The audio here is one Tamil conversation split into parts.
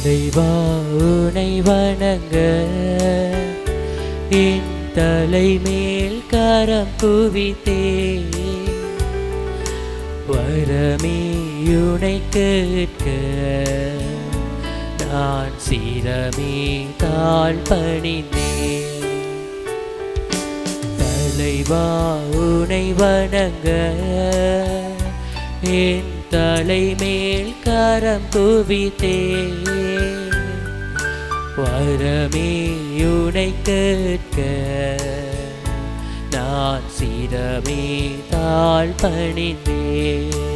தலைவா உனை வணங்க என் தலைமேல் கரம் குவித்தே வரமேயுனை கேட்க நான் சிரமே தாழ் பணிந்தேன். தலைவா உனை வணங்க என் தலைமேல் கரம் குவித்தேன் வரமேயுனை கேட்க நான் சிரமே தாழ் பணிந்தேன்.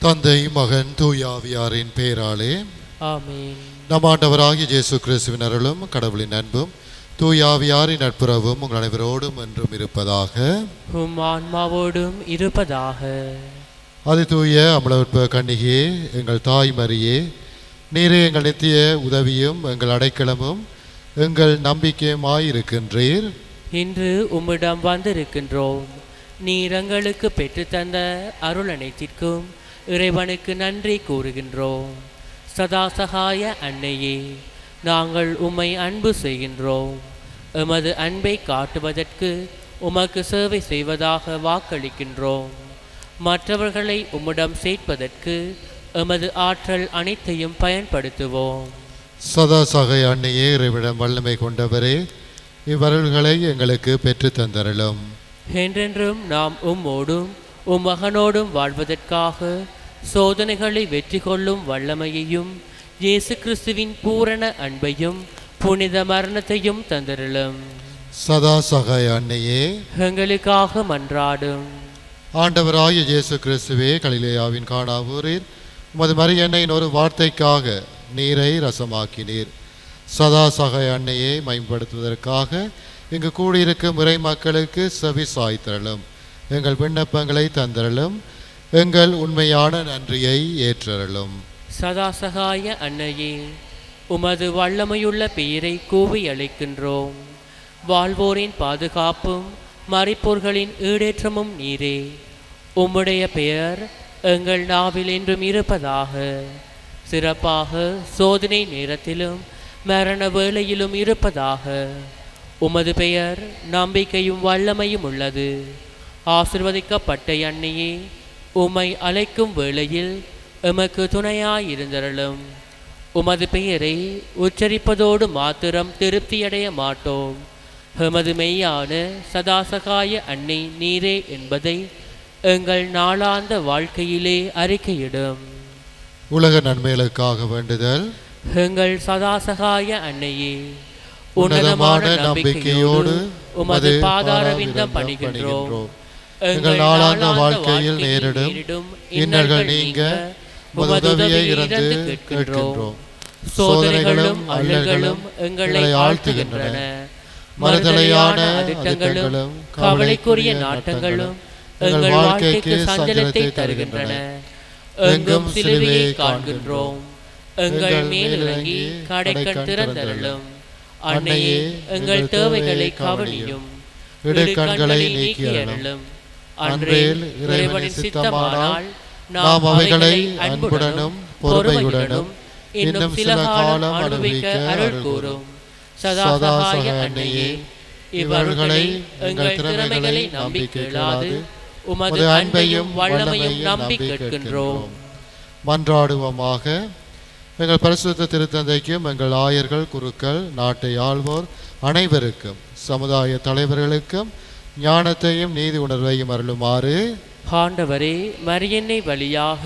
தந்தை மகன் தூய ஆவியாரின் பெயராலே ஆமென். நம் ஆண்டவராகிய இயேசு கிறிஸ்துவின் அருளும் கடவுளின் அன்பும் தூய ஆவியாரின் நட்புறவும் உங்கள் அனைவரோடும் என்றும் இருப்பதாக. உம் ஆன்மாவோடும் இருப்பதாக. அது தூய அமலவற்ப கன்னிகையே, எங்கள் தாய் மரியே, நீரே எங்கள் நித்திய உதவியும் எங்கள் அடைக்கலமும் எங்கள் நம்பிக்கையுமாயிருக்கின்றீர். இன்று உம்மிடம் வந்திருக்கின்றோம். நீர் எங்களுக்கு பெற்றுத்தந்த அருள் அனைத்திற்கும் இறைவனுக்கு நன்றி கூறுகின்றோம். சதாசகாய அன்னையே, நாங்கள் உம்மை அன்பு செய்கின்றோம். எமது அன்பை காட்டுவதற்கு உமக்கு சேவை செய்வதாக வாக்களிக்கின்றோம். மற்றவர்களை உம்மிடம் சேர்ப்பதற்கு எமது ஆற்றல் அனைத்தையும் பயன்படுத்துவோம். சதாசகாய அன்னையே, இறைவிடம் வல்லமை கொண்டவரே, இவ்வருள்களை எங்களுக்கு பெற்று தந்தருளும். என்றென்றும் நாம் உம்மோடும் உம் மகனோடும் வாழ்வதற்காக சோதனைகளை வெற்றி கொள்ளும் வல்லமையையும் இயேசு கிறிஸ்துவின் பூரண அன்பையும் புனித மரணத்தையும் தந்தருளும். சதாசகாய அன்னையே, எங்களுக்காக மன்றாடும். ஆண்டவராகிய இயேசு கிறிஸ்துவே, கலிலேயாவின் கானாவூரில் உமது மரியன்னையின் ஒரு வார்த்தைக்காக நீரை ரசமாக்கினீர். சதாசகாய அன்னையை மேம்படுத்துவதற்காக இங்கு கூடியிருக்கும் இறை மக்களுக்கு செவி சாய்த்தரலும். எங்கள் விண்ணப்பங்களை தந்தரலும். எங்கள் உண்மையான நன்றியை ஏற்றரலும். சதாசகாய அன்னையே, உமது வல்லமையுள்ள பெயரை கூவி அழைக்கின்றோம். வாழ்வோரின் பாதுகாப்பும் மரிப்போர்களின் ஈடேற்றமும் நீரே. உம்முடைய பெயர் எங்கள் நாவில் என்றும் இருப்பதாக. சிறப்பாக சோதனை நேரத்திலும் மரண வேளையிலும் இருப்பதாக. உமது பெயர் நம்பிக்கையும் வல்லமையும் உள்ளது. ஆசிர்வதிக்கப்பட்ட அன்னையே, உம்மை அழைக்கும் வேளையில் எமக்கு துணையாயிருந்தருளும். உமது பெயரை உச்சரிப்பதோடு மாத்திரம் திருப்தியடைய மாட்டோம். எமது மெய்யான சதாசகாய அன்னை நீரே என்பதை எங்கள் நாளாந்த வாழ்க்கையிலே அறிக்கையிடும். உலக நன்மைகளுக்காக வேண்டுதல். எங்கள் சதாசகாய அன்னையே, உன்னதமான நம்பிக்கையோடு உமது பாதார விந்தம் பணிகின்றோம். எங்கள் நாளாந்த வாழ்க்கையில் நேரிடும் இன்னல்கள் நீங்க உதவியை இருந்து கேட்கின்றோம். சோதனைகளும் அல்லல்களும் எங்களை ஆழ்த்துகின்றன. மறுதலையான அதிட்டங்களும் கவலைக்குரிய நாட்டங்களும் எங்கள் வாழ்க்கைக்கு சஞ்சலத்தை தருகின்றன. எங்கும் சிலுவையை காண்கின்றோம். எங்கள் மேலிறங்கி கடைக்கண் திறந்தருளும். அன்னையே, எங்கள் தேவைகளை கவனியும். இடுக்கண்களை நீக்கியருளும். அன்றேல் இறைவனின் சித்தமானால் நாம் அவைகளை அன்புடனும் பொறுமையுடனும் இன்னும் சில காலம் அனுபவிக்க அருள் கூறும். சதாசகாய அன்னையே, இவர்களை எங்கள் திறமைகளை நம்பி கேளாது உமது அன்பையும் வல்லமையும் நம்பி கேட்கின்றோம். மன்றாடுவோமாக. எங்கள் பரிசுத்த திருத்தந்தைக்கும் எங்கள் ஆயர்கள், குருக்கள், நாட்டை ஆள்வோர் அனைவருக்கும், சமுதாய தலைவர்களுக்கும் ஞானத்தையும் நீதி உணர்வையும் அருளுமாறு ஆண்டவரே, மரியன்னை வழியாக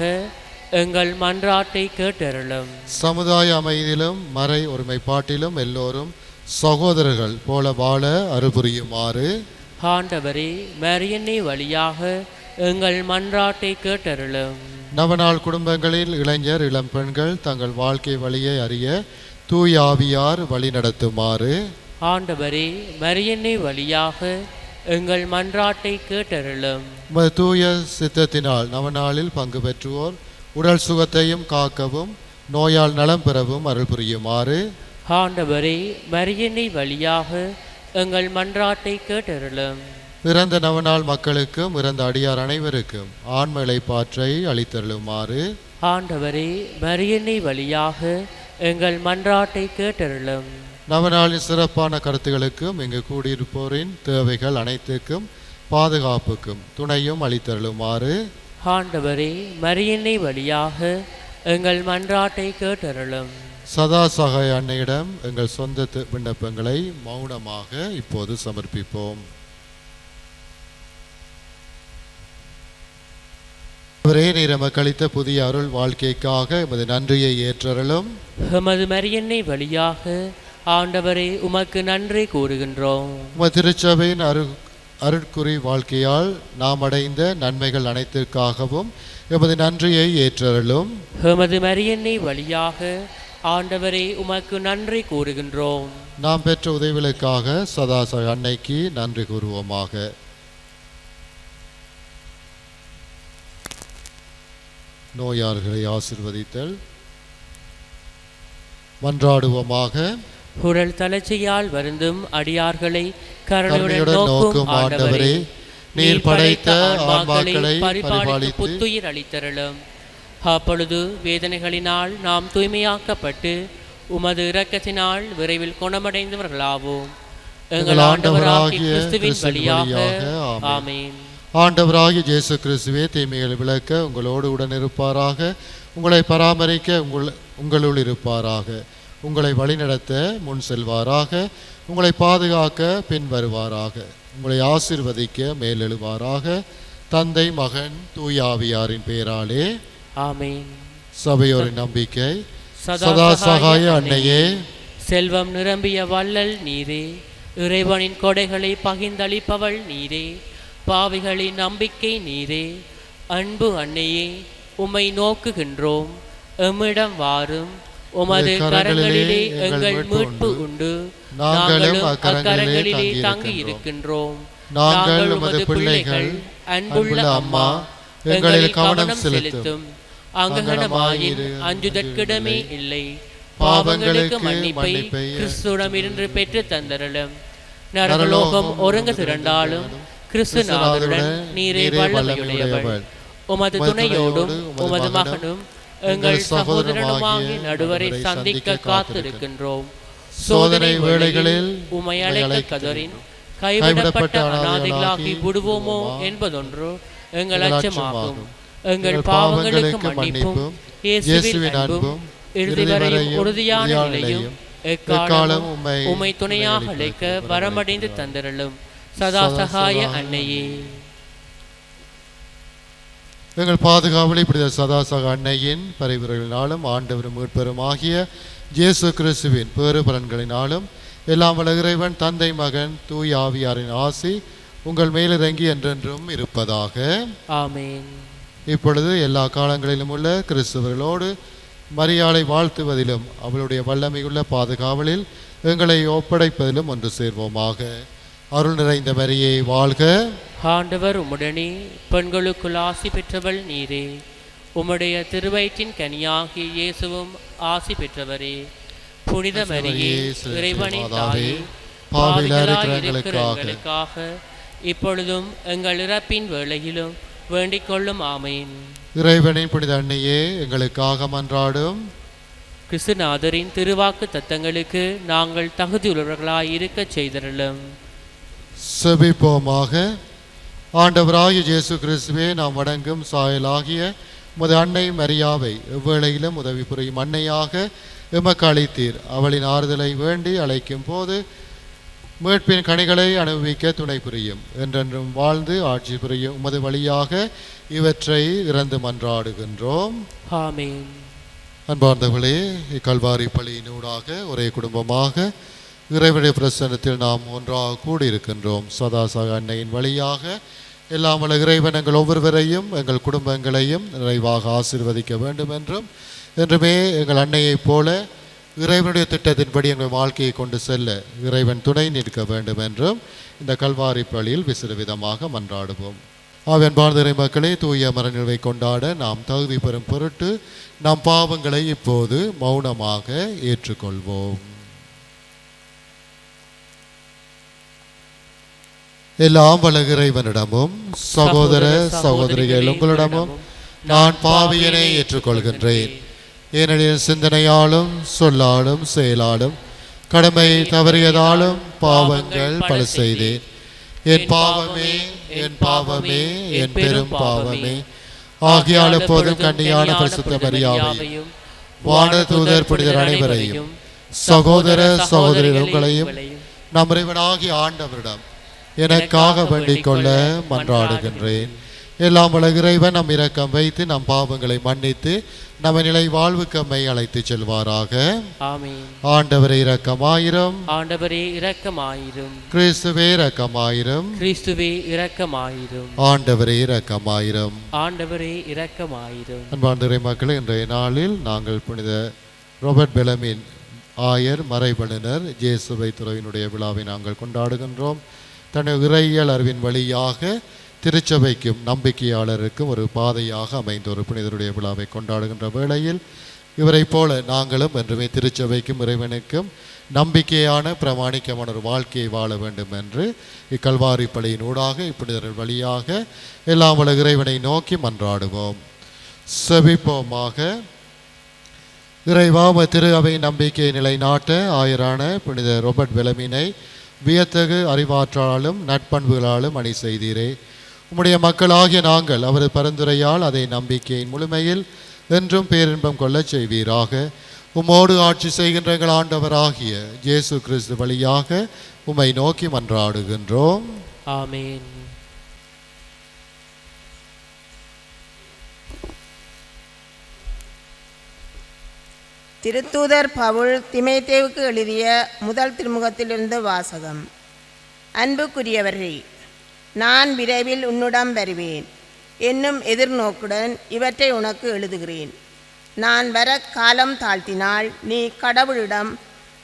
எங்கள் மன்றாட்டை கேட்டருளும். சமுதாய அமைதியிலும் மறை ஒருமைப்பாட்டிலும் எல்லோரும் சகோதரர்கள் போல வாழ அருள்புரியுமாறு ஆண்டவரே, மரியன்னை வழியாக எங்கள் மன்றாட்டை கேட்டருளும். நவநாள் குடும்பங்களில் இளைஞர் இளம் பெண்கள் தங்கள் வாழ்க்கை வழியை அறிய தூய ஆவியார் வழி நடத்துமாறு ஆண்டவரே, மரியன்னை வழியாக எங்கள் மன்றாட்டை கேட்டருளும். உமது தூய சித்தத்தினால் நவநாளில் பங்கு பெற்றுவோர் உடல் சுகத்தையும் காக்கவும் நோயால் நலம் பெறவும் அருள் புரியுமாறு ஆண்டவரே, மரியன்னை வழியாக எங்கள் மன்றாட்டை கேட்டருளும். இறந்த நவநாள் மக்களுக்கும் இறந்த அடியார் அனைவருக்கும் ஆன்ம இளைப்பாற்றை அளித்தருளுமாறு ஆண்டவரே, மரியன்னை வழியாக எங்கள் மன்றாட்டை கேட்டருளும். நவநாளின் சிறப்பான கருத்துகளுக்கும் இங்கு கூடியிருப்போரின் தேவைகள் அனைத்துக்கும் பாதுகாப்புக்கும் துணையும் அளித்தருளுமாறு ஆண்டவரே, மரியன்னை வழியாக எங்கள் மன்றாட்டை கேட்டருளும். சதா சகாய அன்னையிடம் எங்கள் சொந்த விண்ணப்பங்களை மௌனமாக இப்போது சமர்ப்பிப்போம். அவரே, நீர் எமக்கு அளித்த புதிய அருள் வாழ்க்கைக்காக எமது நன்றியை ஏற்றருளும். எமது மரியன்னை வழியாக ஆண்டவரே உமக்கு நன்றி கூறுகின்றோம். உமது திருச்சபையின் அருட்குறி வாழ்க்கையால் நாம் அடைந்த நன்மைகள் அனைத்திற்காகவும் எமது நன்றியை ஏற்றருளும். எமது மரியன்னை வழியாக ஆண்டவரே உமக்கு நன்றி கூறுகின்றோம். நாம் பெற்ற உதவிகளுக்காக சதாசக அன்னைக்கு நன்றி கூறுவோமாக. நோயாளர்களை ஆசிர்வதித்தல். மன்றாடுவோமாக. உடல் தளர்ச்சியால் வருந்தும் அடியார்களை கருணையுடன் நோக்கும் ஆண்டவரே, நீர் படைத்த ஆன்மாக்களை பரிபாலித்து புத்துயிர் அளித்தருளும். அப்பொழுது வேதனைகளினால் நாம் தூய்மையாக்கப்பட்டு உமது இரக்கத்தினால் விரைவில் குணமடைந்தவர்களாவோம். எங்கள் ஆண்டவராகிய கிறிஸ்துவின் வழியாக ஆமென். ஆண்டவராகிய இயேசு கிறிஸ்துவே, தீமைகளை விளக்க உங்களோடு உடன் இருப்பாராக, உங்களை பராமரிக்க உங்களுள் இருப்பாராக, உங்களை வழிநடத்த முன் செல்வாராக, உங்களை பாதுகாக்க பின் வருவாராக, உங்களை ஆசீர்வதிக்க மேலெழுவாராக. தந்தை, மகன், தூய ஆவியாரின் பெயராலே ஆமென். சபையோரின் நம்பிக்கை. சதா சகாய அன்னையே, செல்வம் நிரம்பிய வள்ளல் நீரே, இறைவனின் கொடைகளை பகிர்ந்தளிப்பவள் நீரே, பாவிகளின் நம்பிக்கை நீரே, அன்பு அன்னையே, உம்மை நோக்குகின்றோம், எம்மிடம் வாரும். உமது கரங்களிலே எங்கள் மீட்பு உண்டு, நாங்களும் அக்கரங்களிலே தங்கி இருக்கின்றோம். நாங்கள் உமது பிள்ளைகள், அன்புள்ள அம்மா, எங்களில் கவனம் செலுத்தும். அங்ககனமாயின் அஞ்சுதற்கிடமே இல்லை. பாவங்களுக்கு மன்னிப்பை கிறிஸ்துவிடமிருந்து பெற்று தந்தருளும். நரகலோகம் ஒருங்க திரண்டாலும் கிறிஸ்துநாதருடன் நீரே வல்லமையுடையவள். உமது துணையோடும் உமது மகனும் எங்கள் சகோதரனுமாகிய நடுவரை சந்திக்க காத்திருக்கின்றோம். சோதனை வேளைகளில் உம்மை அழைக்க கதறின் கைவிடப்பட்ட அநாதைகளாகி விடுவோமோ என்பதொன்று எங்கள் அச்சமாகும். எங்கள் பாவங்களுக்கு மன்னிப்பும் இயேசுவின் அன்பும் இறுதி வரை உறுதியான நிலையும் எக்காலம் உம்மை துணையாக அழைக்க வரமடைந்து தந்தருளும். சதா சகாய அன்னையே, எங்கள் பாதுகாவலை புனித சதாசக அன்னையின் பரிவுரைகளினாலும் ஆண்டவரும் மீட்பெரும் ஆகிய இயேசு கிறிஸ்துவின் பேறு பலன்களினாலும் எல்லாம் வல்ல இறைவன் தந்தை, மகன், தூய ஆவியாரின் ஆசி உங்கள் மேலிறங்கி என்றென்றும் இருப்பதாக. ஆமென். இப்பொழுது எல்லா காலங்களிலும் உள்ள கிறிஸ்தவர்களோடு மரியாளை வாழ்த்துவதிலும் அவளுடைய வல்லமையுள்ள பாதுகாவலில் எங்களை ஒப்படைப்பதிலும் ஒன்று சேர்வோமாக. அருள் நிறைந்த மரியே வாழ்க. ஆண்டவர் உம்முடனே, பெண்களுக்குள் ஆசி பெற்றவள் நீரே, உம்முடைய திருவயிற்றின் கனியாகிய இயேசுவும் ஆசி பெற்றவரே. புனித மரியே, இறைவனின் தாயே, பாவிகளாய் இருக்கிற எங்களுக்காக இப்பொழுதும் எங்கள் இறப்பின் வேளையிலும் வேண்டிக் கொள்ளும். ஆமென். இறைவனின் புனித அன்னையே, எங்களுக்காக மன்றாடும். கிறிஸ்துநாதரின் திருவாக்கு தத்தங்களுக்கு நாங்கள் தகுதியுள்ளவர்களாய் இருக்க செய்தருளும். செபிப்போமாக. ஆண்டவராகிய இயேசு கிறிஸ்துவே, நாம் வணங்கும் சாயலாகிய உமது அன்னை மரியாவை எவ்வேளையிலும் உதவி புரியும் அன்னையாக எமக்கு அளித்தீர். அவளின் ஆறுதலை வேண்டி அழைக்கும் போது மீட்பின் கனிகளை அனுபவிக்க துணை புரியும். என்றென்றும் வாழ்ந்து ஆட்சி புரியும் உமது வழியாக இவற்றை இறந்து மன்றாடுகின்றோம். ஆமென். அன்பார்ந்தவர்களே, இக்கல்வாரி பலியினூடாக ஒரே குடும்பமாக இறைவனுடைய பிரசன்னத்தில் நாம் ஒன்றாக கூடியிருக்கின்றோம். சதாசக அன்னையின் வழியாக எல்லாம் வல்ல இறைவன் எங்கள் ஒவ்வொருவரையும் எங்கள் குடும்பங்களையும் நிறைவாக ஆசீர்வதிக்க வேண்டும் என்றும், என்றுமே எங்கள் அன்னையைப் போல இறைவனுடைய திட்டத்தின்படி எங்கள் வாழ்க்கையை கொண்டு செல்ல இறைவன் துணை நிற்க வேண்டும் என்றும் இந்த கல்வாரி பலியில் விசிறு விதமாக மன்றாடுவோம். அன்பார்ந்த இறை மக்களே, தூய மரநிலை கொண்டாட நாம் தகுதி பெறும் பொருட்டு நம் பாவங்களை இப்போது மௌனமாக ஏற்றுக்கொள்வோம். எல்லாம் வல்ல இறைவனிடமும் சகோதர சகோதரிகள் உங்களிடமும் நான் பாவியனை ஏற்றுக்கொள்கின்றேன். ஏனெனில் சிந்தனையாலும் சொல்லாலும் செயலாலும் கடமை தவறியதாலும் பாவங்கள் பல செய்தேன். என் பாவமே, என் பாவமே, என் பெரும் பாவமே. ஆகியால் எப்போதும் கன்னியான பரிசுத்த மரியாவையும் வான தூதர் புனிதர் அனைவரையும் சகோதர சகோதரிகள் உங்களையும் நம் இறைவனாகிய ஆண்டவரிடம் எனக்காக வேண்டிக் கொள்ள மன்றாடுகின்றேன். எல்லாம் வல்ல இறைவன் நம் இரக்கம் வைத்து நம் பாவங்களை மன்னித்து நம்ம நிலை வாழ்வுக்கம்மை அழைத்து செல்வாராக. ஆமென். ஆண்டவரே இரக்கமாயிரும். ஆண்டவரே இரக்கமாயிரும். கிறிஸ்துவே இரக்கமாயிரும். கிறிஸ்துவே இரக்கமாயிரும். ஆண்டவரே இரக்கமாயிரும். ஆண்டவரே இரக்கமாயிரும். அன்பார்ந்த இறை மக்களே, இன்றைய நாளில் நாங்கள் புனித ரோபர்ட் பெலமின் ஆயர் மறைபடுனர் ஜேசுவை துறவினுடைய விழாவை நாங்கள் கொண்டாடுகின்றோம். தன்னுடைய இறையியல் அறிவின் வழியாக திருச்சபைக்கும் நம்பிக்கையாளருக்கும் ஒரு பாதையாக அமைந்த ஒரு புனிதருடைய விழாவை கொண்டாடுகின்ற வேளையில் இவரை போல நாங்களும் என்றுமே திருச்சபைக்கும் இறைவனுக்கும் நம்பிக்கையான பிரமாணிக்கமான ஒரு வாழ்க்கையை வாழ வேண்டும் என்று இக்கல்வாரி பலியின் ஊடாக இப்புனிதர்கள் வழியாக எல்லாம் வல்ல இறைவனை நோக்கி மன்றாடுவோம். செபிப்போமாக. இறைவா, திரு அவை நம்பிக்கை நிலைநாட்ட ஆயரான புனித ரோபர்ட் பெலமினை வியத்தகு அறிவாற்றாலும் நட்பண்புகளாலும் அணி செய்தீரே. உம்முடைய மக்களாகிய நாங்கள் அவரது பரிந்துரையால் அதை நம்பிக்கையின் முழுமையில் என்றும் பேரின்பம் கொள்ளச் செய்வீராக. உம்மோடு ஆட்சி செய்கின்ற எங்கள் ஆண்டவராகிய இயேசு கிறிஸ்து வழியாக உம்மை நோக்கி மன்றாடுகின்றோம். ஆமென். திருத்தூதர் பவுல் திமோத்தேயுவுக்கு எழுதிய முதல் திருமுகத்திலிருந்து வாசகம். அன்புக்குரியவர்களே, நான் விரைவில் உன்னிடம் வருவேன் என்னும் எதிர்நோக்குடன் இவற்றை உனக்கு எழுதுகிறேன். நான் வர காலம் தாழ்த்தினால் நீ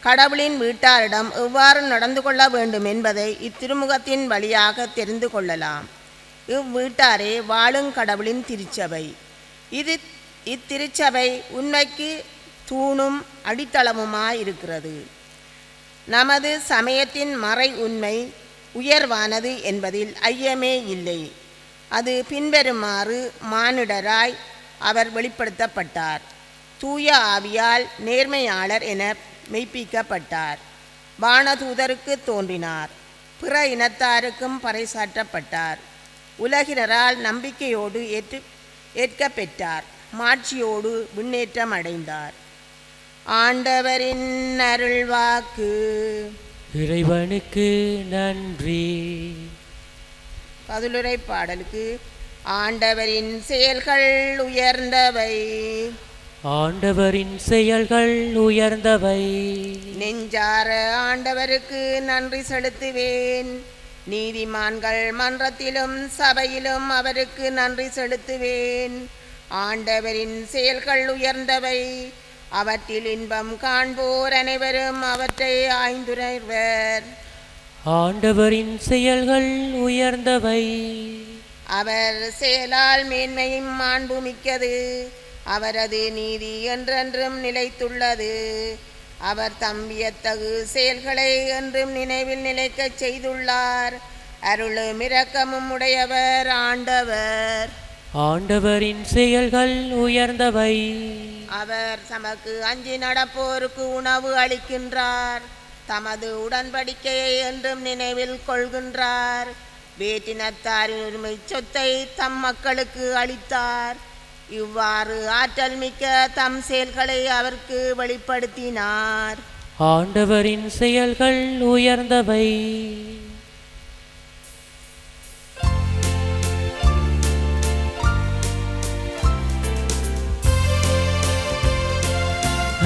கடவுளின் வீட்டாரிடம் எவ்வாறு நடந்து கொள்ள வேண்டும் என்பதை இத்திருமுகத்தின் வழியாக தெரிந்து கொள்ளலாம். இவ்வீட்டாரே வாழும் கடவுளின் திருச்சபை. இத்திருச்சபை உண்மைக்கு தூணும் அடித்தளமுமாயிருக்கிறது. நமது சமயத்தின் மறை உண்மை உயர்வானது என்பதில் ஐயமே இல்லை. அது பின்வருமாறு மானிடராய் அவர் வெளிப்படுத்தப்பட்டார். தூய ஆவியால் நேர்மையாளர் என மெய்ப்பிக்கப்பட்டார். வானதூதருக்கு தோன்றினார். பிற இனத்தாருக்கும் பறைசாற்றப்பட்டார். உலகினரால் நம்பிக்கையோடு ஏற்கப்பெற்றார். மாட்சியோடு விண்ணேற்றம் அடைந்தார். ஆண்டவரின் அருள்வாக்கு. இறைவனுக்கு நன்றி. பதிலுரை பாடலுக்கு. ஆண்டவரின் செயல்கள் உயர்ந்தவை. ஆண்டவரின் செயல்கள் உயர்ந்தவை. நெஞ்சார ஆண்டவருக்கு நன்றி செலுத்துவேன். நீதிமான்கள் மன்றத்திலும் சபையிலும் அவருக்கு நன்றி செலுத்துவேன். ஆண்டவரின் செயல்கள் உயர்ந்தவை. அவற்றில் இன்பம் காண்போர் அனைவரும் அவற்றை ஆய்ந்துரைவர். ஆண்டவரின் செயல்கள் உயர்ந்தவை. அவர் செயலால் மேன்மையும் மாண்பு மிக்கது. அவரது நீதி என்றென்றும் நிலைத்துள்ளது. அவர் தம்பியத்தகு செயல்களை என்றும் நினைவில் நிலைக்கச் செய்துள்ளார். அருளும் இரக்கமும் உடையவர் ஆண்டவர். ஆண்டவரின் செயல்கள் உயர்ந்தவை. அவர் தமக்கு அஞ்சி நடப்போருக்கு உணவு அளிக்கின்றார். தமது உடன்படிக்கையை என்றும் நினைவில் கொள்கின்றார். வேற்றினத்தாரின் உரிமை சொத்தை தம் மக்களுக்கு அளித்தார். இவ்வாறு ஆற்றல் மிக்க தம் செயல்களை அவருக்கு வெளிப்படுத்தினார். ஆண்டவரின் செயல்கள் உயர்ந்தவை.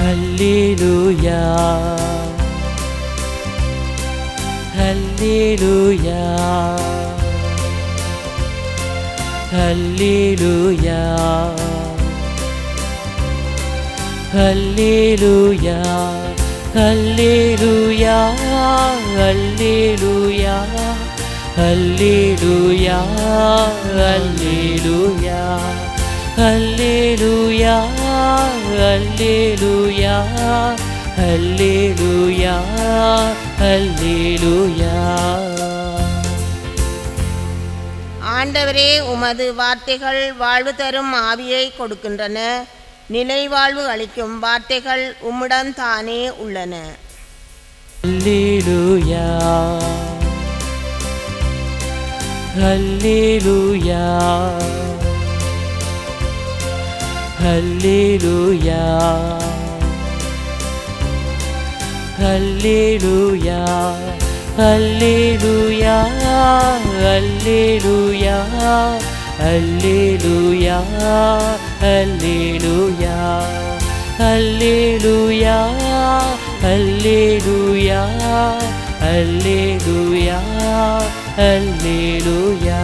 அல்லேலூயா அல்லேலூயா அல்லேலூயா அல்லேலூயா அல்லேலூயா அல்லேலூயா அல்லேலூயா அல்லேலூயா அல்லேலூயா அல்லேலூயா அல்லேலூயா அல்லேலூயா. ஆண்டவரே, உமது வார்த்தைகள் வாழ்வு தரும் ஆவியை கொடுக்கின்றன. நிலை வாழ்வு அளிக்கும் வார்த்தைகள் உம்மிடம் தானே உள்ளன. அல்லேலூயா அல்லேலூயா அல்லேலூயா அல்லேலூயா அல்லேலூயா அல்லேலூயா அல்லேலூயா அல்லேலூயா அல்லேலூயா அல்லேலூயா அல்லேலூயா அல்லேலூயா.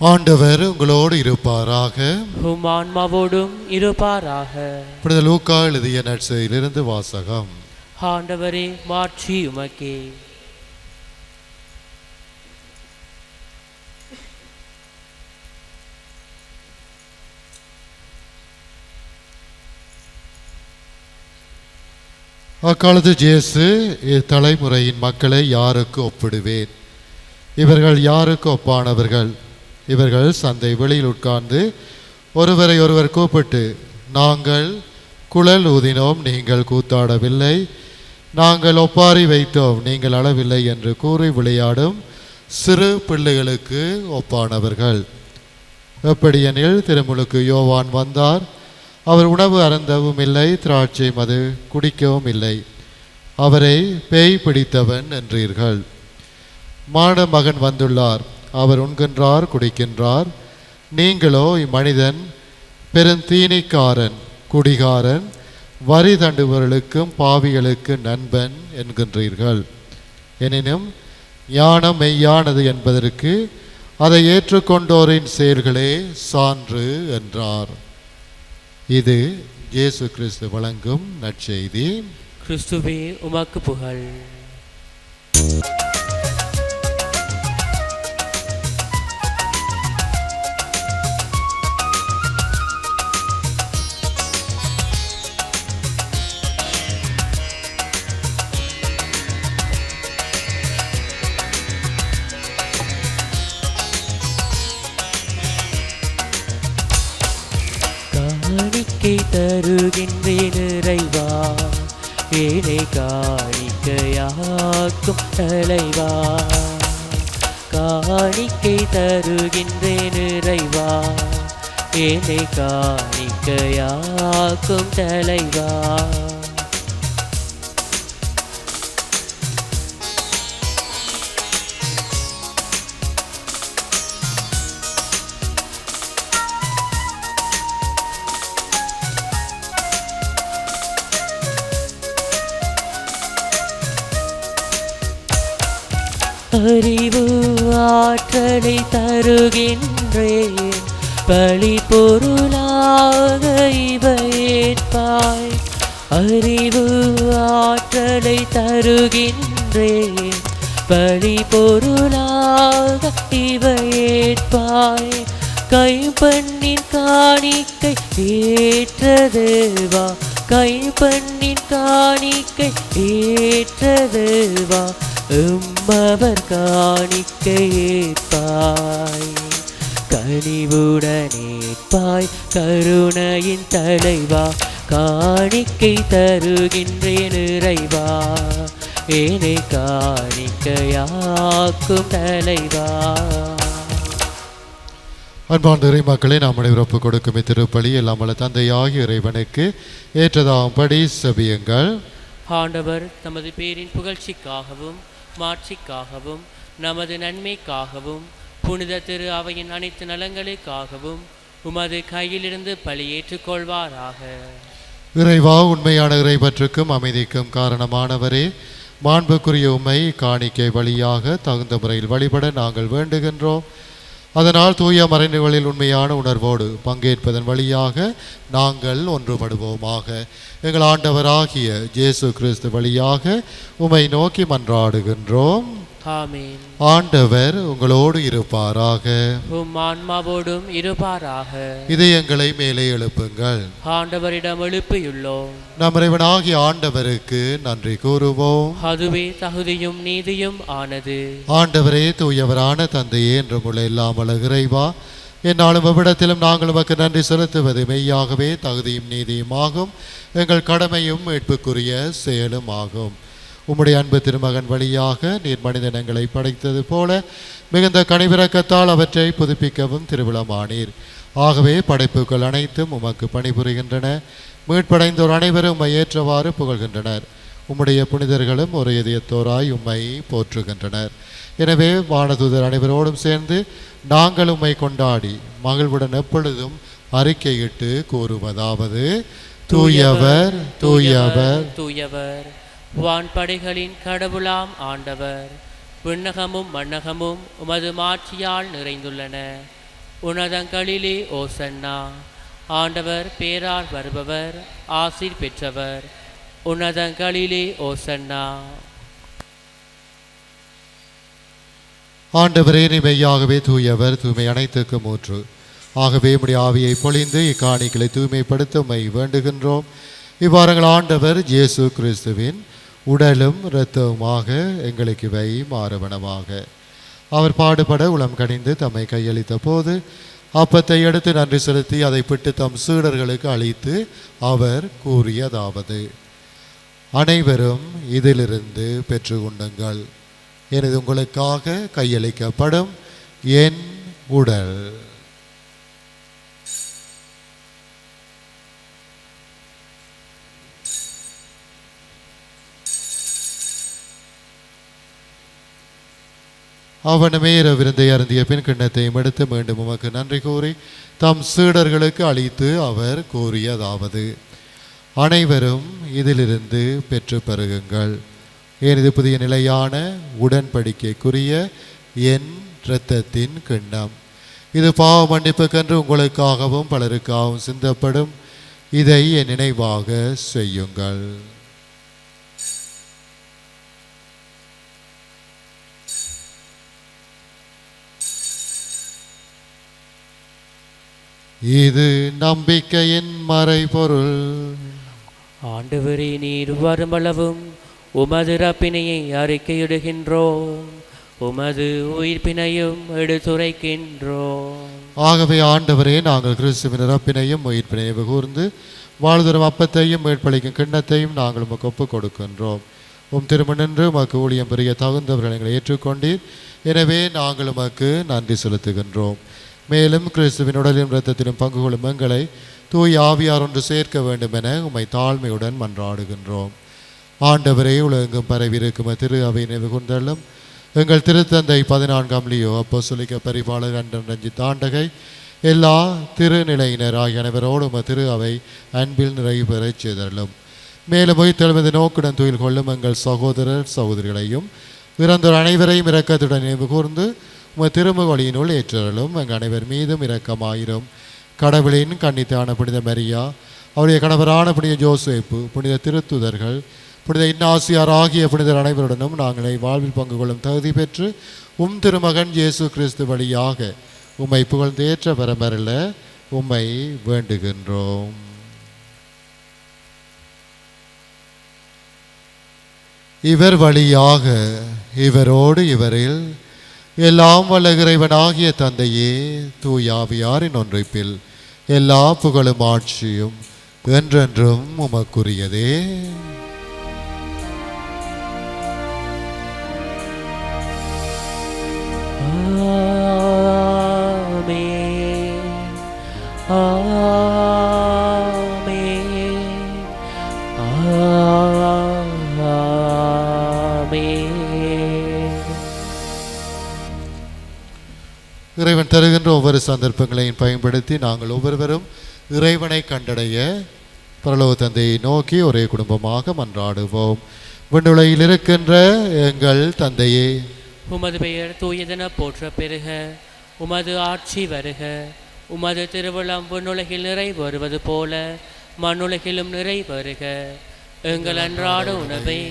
ஆண்டவர் உங்களோடு இருப்பாராக. உம் ஆன்மாவோடும் இருப்பாராக. புனித லூக்கா எழுதிய நற்செய்தியிலிருந்து வாசகம். ஆண்டவரே, மாட்சி உமக்கே. அக்காலத்து இயேசு இத்தலைமுறையின் மக்களை யாருக்கு ஒப்பிடுவேன்? இவர்கள் யாருக்கு ஒப்பானவர்கள்? இவர்கள் சந்தை வெளியில் உட்கார்ந்து ஒருவரை ஒருவர் கூப்பிட்டு, நாங்கள் குழல் ஊதினோம், நீங்கள் கூத்தாடவில்லை, நாங்கள் ஒப்பாரி வைத்தோம், நீங்கள் அளவில்லை என்று கூறி விளையாடும் சிறு பிள்ளைகளுக்கு ஒப்பானவர்கள். எப்படியெனில் திருமுழுக்கு யோவான் வந்தார். அவர் உணவு அருந்தவும் இல்லை, திராட்சை மது குடிக்கவும் இல்லை. அவரை பேய் பிடித்தவன் என்றீர்கள். மானிட மகன் வந்துள்ளார். அவர் உண்கின்றார், குடிக்கின்றார். நீங்களோ இம்மனிதன் பெருந்தீனிக்காரன், குடிகாரன், வரி தண்டுபவர்களுக்கும் பாவிகளுக்கு நண்பன் என்கின்றீர்கள். எனினும் ஞானம் மெய்யானது என்பதற்கு அதை ஏற்றுக்கொண்டோரின் செயல்களே சான்று என்றார். இது இயேசு கிறிஸ்து வழங்கும் நற்செய்தி. கிறிஸ்துவே, உமக்கு புகழ். காணிக்கை தருகின்றேன் இறைவா, ஏனை காணிக்கையாக்கும் தலைவா. காணிக்கை தருகின்றேன் இறைவா, ஏனை காணிக்கையாக்கும் தலைவா. அறிவு ஆற்றலை தருகின்றேன், பழி பொருளாக இவை ஏற்பாய். அறிவு ஆற்றலை தருகின்றேன், பழி பொருளாக இவை ஏற்பாய். கைப்பண்ணின் காணிக்கை ஏற்றதுவா, கைப்பண்ணின் காணிக்கை ஏற்றதுவா. உம்மவர் காணிக்கை ஏற்பாய், கனிவுடனேற்பாய் கருணையின் தலைவா. காணிக்கை தருகின்றேன் இறைவா, ஏனை காணிக்கையாக்கும் தலைவா. அன்பார்ந்த இறைமக்களே, நாம் அனைவரும் கொடுக்கும் இத்திருப்பலி எல்லாம் வல்ல தந்தையாகிய இறைவனுக்கு ஏற்றதாகும்படி செபியுங்கள். ஆண்டவர் தமது பேரின் புகழ்ச்சிக்காகவும் மாட்சிக்காகவும் நமது நன்மைக்காகவும் புனித திரு அவையின் அனைத்து நலங்களுக்காகவும் உமது கையிலிருந்து பலி ஏற்றுக்கொள்வாராக. இறைவா, உண்மையான இறைபற்றுக்கும் அமைதிக்கும் காரணமானவரே, மாண்புக்குரிய உம்மை காணிக்கை வழியாக தகுந்த முறையில் வழிபட நாங்கள் வேண்டுகின்றோம். அதனால் தூய மறைநிலைகளில் உண்மையான உணர்வோடு பங்கேற்பதன் வழியாக நாங்கள் ஒன்றுபடுவோமாக. எங்கள் ஆண்டவராகிய இயேசு கிறிஸ்து வழியாக உம்மை நோக்கி மன்றாடுகின்றோம். ஆமென். ஆண்டவர் உங்களோடு இருப்பாராக. உம் ஆன்மாவோடும் இருப்பாராக. இதயங்களை மேலே எழுப்புங்கள். ஆண்டவரிடம் எழுப்பியுள்ளோம். நம் இறைவனாகிய ஆண்டவருக்கு நன்றி கூறுவோம். அதுவே தகுதியும் நீதியும் ஆனது. ஆண்டவரே, தூயவரான தந்தையே, என்றும் உள்ள எல்லாம் வல்ல இறைவா, என்னாலும் எவ்விடத்திலும் நாங்கள் உமக்கு நன்றி செலுத்துவது மெய்யாகவே தகுதியும் நீதியுமாகும், எங்கள் கடமையும் மீட்புக்குரிய செயலும் ஆகும். உம்முடைய அன்பு திருமகன் வழியாக நீர் மனிதனங்களை படைத்தது போல மிகுந்த கனிவிரக்கத்தால் அவற்றை புதுப்பிக்கவும் திருவிழமானீர். ஆகவே படைப்புகள் அனைத்தும் உமக்கு பணிபுரிகின்றன. மீட்படைந்தோர் அனைவரும் உம்மை ஏற்றவாறு புகழ்கின்றனர். உம்முடைய புனிதர்களும் ஒரு இதயத்தோராய் உம்மை போற்றுகின்றனர். எனவே வானதூதர் அனைவரோடும் சேர்ந்து நாங்கள் உம்மை கொண்டாடி மகிழ்வுடன் எப்பொழுதும் அறிக்கையிட்டு கூறுவதாவது: தூயவர் தூயவர் தூயவர், வான்படைகளின் கடவுளாம் ஆண்டவர். விண்ணகமும் மண்ணகமும் உமது மாட்சியால் நிறைந்துள்ளன. உன்னதங்களிலே ஓசன்னா. ஆண்டவர் பேரால் வருபவர் ஆசீர் பெற்றவர். உன்னதங்களிலே ஓசன்னா. ஆண்டவரே, நீ மெய்யாகவே தூயவர், தூய்மை அனைத்துக்கும் ஊற்று. ஆகவே உம்முடைய ஆவியை பொழிந்து இக்காணிகளை தூய்மைப்படுத்த உம்மை வேண்டுகின்றோம். இவ்வாறங்கள் ஆண்டவர் இயேசு கிறிஸ்துவின் உடலும் இரத்தவுமாக எங்களுக்கு இவை மாறுவனமாக. அவர் பாடுபட உளம் கனிந்து தம்மை கையளித்த போது அப்பத்தை எடுத்து நன்றி செலுத்தி அதை பிட்டு தம் சீடர்களுக்கு அளித்து அவர் கூறியதாவது: அனைவரும் இதிலிருந்து பெற்று உண்ணுங்கள். எனது உங்களுக்காக கையளிக்கப்படும் என் உடல். அவனுமே விருந்தை அருந்திய பின் கிண்ணத்தையும் எடுத்து மீண்டும் உமக்கு நன்றி கூறி தம் சீடர்களுக்கு அளித்து அவர் கூறியதாவது: அனைவரும் இதிலிருந்து பெற்று பருகுங்கள். ஏன் இது புதிய நிலையான உடன்படிக்கைக்குரிய என் இரத்தத்தின் கிண்ணம். இது பாவ மன்னிப்புக்கென்று உங்களுக்காகவும் பலருக்காகவும் சிந்தப்படும். இதை என் நினைவாக செய்யுங்கள். இது நம்பிக்கையின் மறைபொருள். ஆண்டவரே, நீர் வருமளவும் உமது இறப்பினையை அறிக்கையிடுகின்றோம், உமது உயிர்ப்பினையும் எடுத்துரைக்கின்றோம். ஆகவே ஆண்டவரே, நாங்கள் கிறிஸ்துவின் இறப்பினையும் உயிர்ப்பினையும் கூர்ந்து வாழ்தரும் அப்பத்தையும் மீட்பளிக்கும் கிண்ணத்தையும் நாங்கள் உமக்கு ஒப்புக் கொடுக்கின்றோம். உம் திருமணின்று உமக்கு ஊழியம் பெரிய தகுந்தவர்கள் எங்களை ஏற்றுக்கொண்டீர். எனவே நாங்கள் உமக்கு நன்றி செலுத்துகின்றோம். மேலும் கிறிஸ்துவின் உடலிலும் இரத்தத்திலும் பங்கு கொள்ளும் எங்களை தூய் ஆவியார் ஒன்று சேர்க்க வேண்டும் என உம்மை தாழ்மையுடன் மன்றாடுகின்றோம். ஆண்டவரே, உலகெங்கும் பரவியிருக்கும் திரு அவை நினைவு கூர்ந்தள்ளும். எங்கள் திருத்தந்தை 14ஆம் லியோ அப்போஸ்தலிக பரிபாளர் அன்றம் ரஞ்சித் ஆண்டகை எல்லா திருநிலையினர் ஆகிய அனைவரோடும் திரு அவை அன்பில் நிறைவு பெறச் செய்தள்ளும். மேலும் உயிர்த்தெழுவது நோக்குடன் துயில் கொள்ளும் எங்கள் சகோதரர் சகோதரிகளையும் இறந்தோர் அனைவரையும் இரக்கத்துடன் நினைவு கூர்ந்து உமது திருமுகவழியினுள் ஏற்றலும். எங்கள் அனைவர் மீதும் இரக்கமாயிரும். கடவுளின் கன்னித்தான புனித மரியா, அவருடைய கணவரான புனித ஜோசேப்பு, புனித திருத்துதர்கள், புனித இன்னாசியார் ஆகிய புனிதர் அனைவருடனும் நாங்களை வாழ்வில் பங்கு கொள்ளும் தகுதி பெற்று உம் திருமகன் இயேசு கிறிஸ்து வழியாக உம்மை புகழ்ந்தேற்ற வரமரல உம்மை வேண்டுகின்றோம். இவர் வழியாக இவரோடு இவரில் எல்லாம் வல்ல இறைவனாகிய தந்தையே, தூயாவியாரின் ஒன்றைப்பில் எல்லா புகழும் ஆட்சியும் என்றென்றும் உமக்குரியதே. ஆமென். இறைவன் தருகின்ற ஒவ்வொரு சந்தர்ப்பங்களையும் பயன்படுத்தி நாங்கள் ஒவ்வொருவரும் இறைவனை கண்டடைய பரலோக தந்தையை நோக்கி ஒரே குடும்பமாக மன்றாடுவோம். விண்ணுலகில் இருக்கின்ற எங்கள் தந்தையே, உமது பெயர் தூயதென போற்ற பெறுக. உமது ஆட்சி வருக. உமது திருவிழம் விண்ணுலகில் நிறைவேறுவது போல மண்ணுலகிலும் நிறைவேறுக. எங்கள் அன்றாட உணவை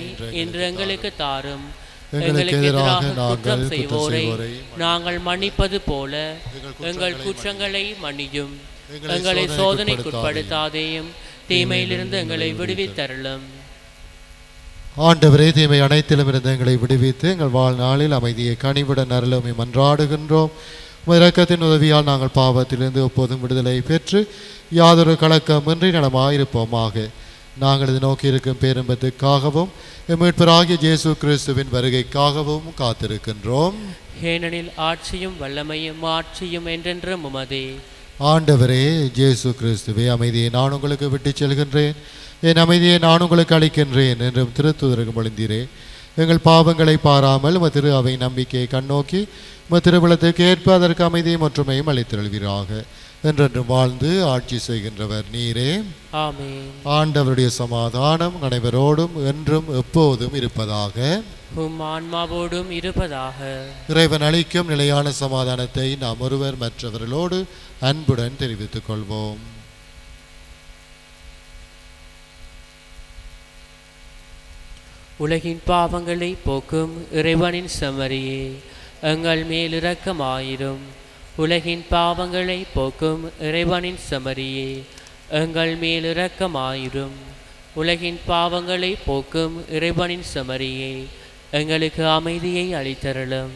இன்று எங்களுக்கு தாரும். எங்களுக்கு எதிராக குற்றம் செய்வோரை நாங்கள் மன்னிப்பது போல எங்கள் குற்றங்களை மன்னியும். எங்களை சோதனைக்குட்படுத்தாதேயும், தீமையிலிருந்து எங்களை விடுவித்தருளும். ஆண்டவரே, தீமை அனைத்திலும் இருந்து எங்களை விடுவித்து எங்கள் வாழ்நாளில் அமைதியை கனிவுடன் அருளுமை மன்றாடுகின்றோம். இரக்கத்தின் உதவியால் நாங்கள் பாவத்திலிருந்து எப்போதும் விடுதலை பெற்று யாதொரு கலக்கமின்றி நலமாயிருப்போமாக. நாங்கள் இது நோக்கி இருக்கும் பேரம்பத்துக்காகவும் மீட்பராகிய இயேசு கிறிஸ்துவின் வருகைக்காகவும் காத்திருக்கின்றோம். ஏனெனில் ஆட்சியும் வல்லமையும் ஆட்சியும் என்றென்றும் உமதே. ஆண்டவரே இயேசு கிறிஸ்துவே, அமைதியை நான் உங்களுக்கு விட்டு செல்கின்றேன், என் அமைதியை நான் உங்களுக்கு அளிக்கின்றேன் என்றும் திருத்துதருக்கு மொழிந்தீரே. எங்கள் பாவங்களை பாராமல் திரு அவை நம்பிக்கையை கண்ணோக்கி திருவிழத்துக்கு ஏற்ப அதற்கு அமைதியும் ஒற்றுமையும் அளித்தருள்வீராக. என்றென்றும் வாழ்ந்து ஆட்சி செய்கின்றவர் நீரே. ஆமென். ஆண்டவருடைய சமாதானம் அனைவரோடும் என்றும் எப்போதும் இருப்பதாக. உம் ஆன்மாவோடும் இருப்பதாக. இறைவன் அளிக்கும் நிலையான சமாதானத்தை நாம் ஒருவர் மற்றவர்களோடு அன்புடன் தெரிவித்துக் கொள்வோம். உலகின் பாவங்களை போக்கும் இறைவனின் செம்மறியே, எங்கள் மேல் இரக்கமாயிரும். உலகின் பாவங்களை போக்கும் இறைவனின் செம்மறியே, எங்கள் மேல் இரக்கமாயிரும். உலகின் பாவங்களை போக்கும் இறைவனின் செம்மறியே, எங்களுக்கு அமைதியை அளித்தருளும்.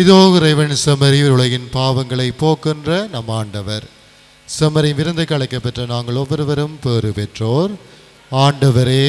இதோ இறைவன் செம்மறி, உலகின் பாவங்களை போக்கின்ற நம் ஆண்டவர். செம்மறி விருந்துக்கு அழைக்கப்பெற்ற நாங்கள் ஒவ்வொருவரும் பேறு பெற்றோர். ஆண்டவரே,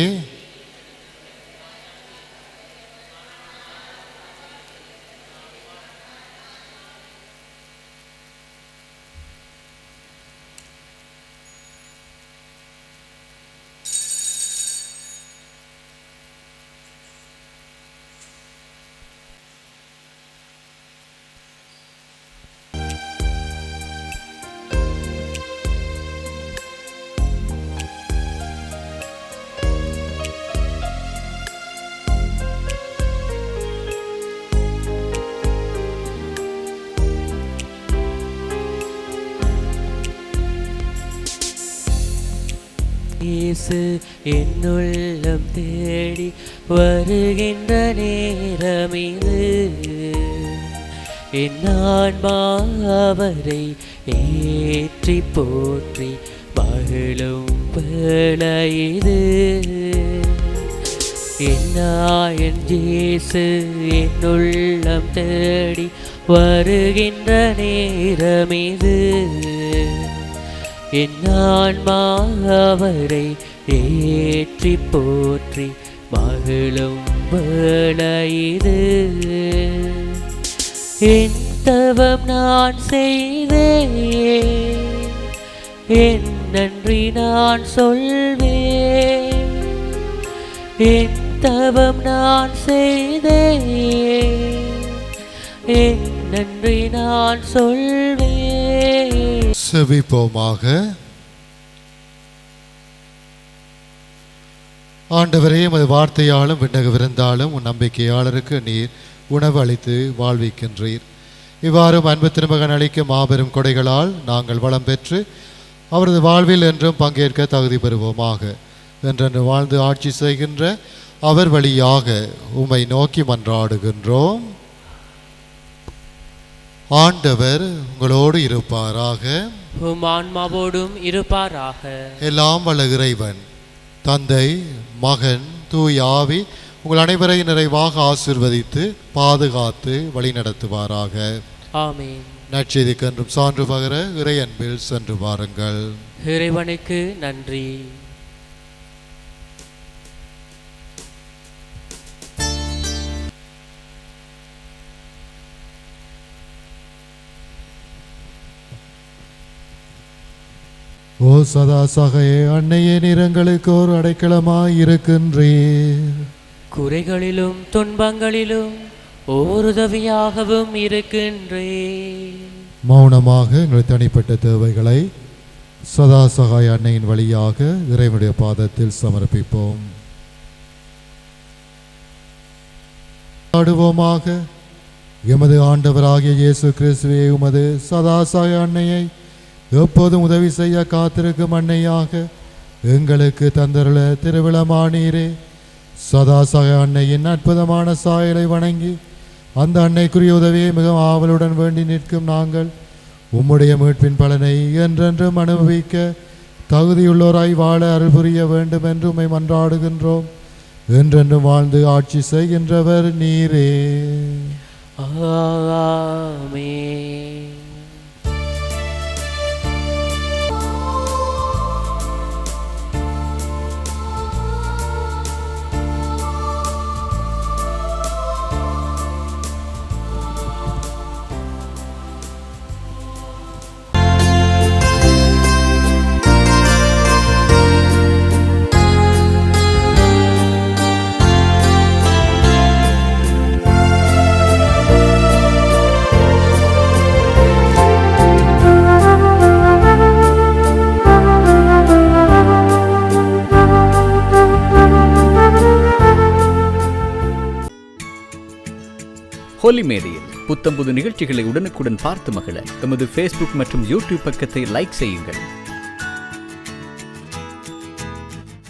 இயேசு என்னுள்ளம் தேடி வருகின்ற நேரமிது, என் ஆன்மா அவரை ஏற்றி போற்றி மகிழும் வேளையிது. என் இயேசு என்னுள்ளம் தேடி வருகின்ற நேரமிது, என் ஆன்மா அவரை ஏற்றி போற்றி மகிழும் வேளையிது. என் தவம் நான் செய்தேன், என் நன்றி நான் சொல்வேன். என் தவம் நான் செய்தேன், என் நன்றி நான் சொல்வேன். செவிப்போமாக. ஆண்டவரே, எமது வார்த்தையாலும் விண்ணக விருந்தாலும் உன் நம்பிக்கையாளருக்கு நீர் உணவு அளித்து வாழ்விக்கின்றீர். இவ்வாறு அன்பு திருமகன் அளிக்கும் மாபெரும் கொடைகளால் நாங்கள் வளம் பெற்று அவரது வாழ்வில் என்றும் பங்கேற்க தகுதி பெறுவோமாக. என்றென்று வாழ்ந்து ஆட்சி செய்கின்ற அவர் வழியாக உம்மை நோக்கி மன்றாடுகின்றோம். ஆண்டவர் உங்களோடு இருப்பாராக. உம் ஆன்மாவோடும் இருப்பாராக. எல்லாம் வல்ல இறைவன் தந்தை, மகன், தூய ஆவி உங்கள் அனைவரையும் நிறைவாக ஆசீர்வதித்து பாதுகாத்து வழிநடத்துவாராக. ஆமென். நற்செய்திக்கு என்றும் சான்று பகர இறை அன்பில் சென்று வாருங்கள். இறைவனுக்கு நன்றி. ஓ சதா சகையே, அன்னையே, நிறங்களுக்கு ஒரு அடைக்கலமாய் இருக்கின்றீர். குறைகளிலும் துன்பங்களிலும் ஓருதவியாகவும் இருக்கின்றே. மௌனமாக எங்கள் தனிப்பட்ட தேவைகளை சதா சகாய அன்னையின் வழியாக இறைவனுடைய பாதத்தில் சமர்ப்பிப்போம். பாடுவோமாக. எமது ஆண்டவராகிய இயேசு கிறிஸ்துவே, உமது சதா சகாய அன்னையை எப்போதும் உதவி செய்ய காத்திருக்கும் அன்னையாக எங்களுக்கு தந்தருள திருவிழமானீரே. சதா சகாய அன்னையின் அற்புதமான சாயலை வணங்கி அந்த அன்னைக்குரிய உதவியை மிக ஆவலுடன் வேண்டி நிற்கும் நாங்கள் உம்முடைய மீட்பின் பலனை என்றென்றும் அனுபவிக்க தகுதியுள்ளோராய் வாழ அருள் புரிய வேண்டும் என்று உம்மை மன்றாடுகின்றோம். என்றென்றும் வாழ்ந்து ஆட்சி செய்கின்றவர் நீரே. ஆமென். ஹோலி மேரியில் புத்தம்புது நிகழ்ச்சிகளை உடனுக்குடன் பார்த்து மகிழ எமது ஃபேஸ்புக் மற்றும் யூடியூப் பக்கத்தை லைக் செய்யுங்கள்.